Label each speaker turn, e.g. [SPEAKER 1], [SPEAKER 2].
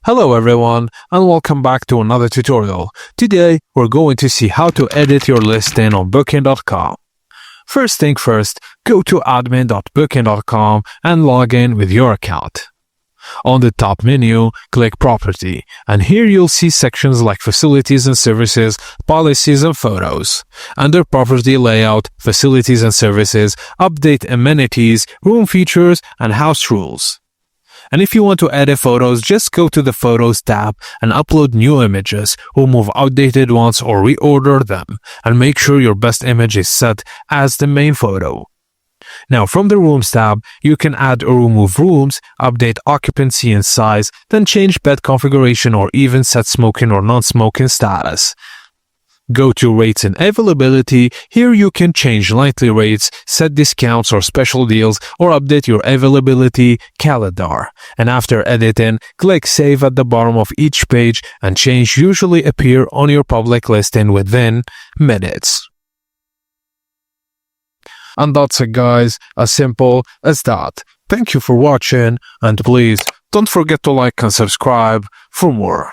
[SPEAKER 1] Hello everyone and welcome back to another tutorial. Today we're going to see how to edit your listing on booking.com. First thing first, go to admin.booking.com and log in with your account. On the top menu, click Property, and here you'll see sections like Facilities and Services, Policies and Photos. Under Property Layout, Facilities and Services, Update Amenities, Room Features, and House Rules. And if you want to edit photos, just go to the Photos tab and upload new images, remove outdated ones or reorder them, and make sure your best image is set as the main photo. Now from the Rooms tab, you can add or remove rooms, update occupancy and size, then change bed configuration or even set smoking or non-smoking status. Go to Rates and Availability. Here you can change nightly rates, set discounts or special deals, or update your availability calendar. And after editing, click Save at the bottom of each page and change usually appear on your public listing within minutes. And that's it guys, as simple as that. Thank you for watching and please don't forget to like and subscribe for more.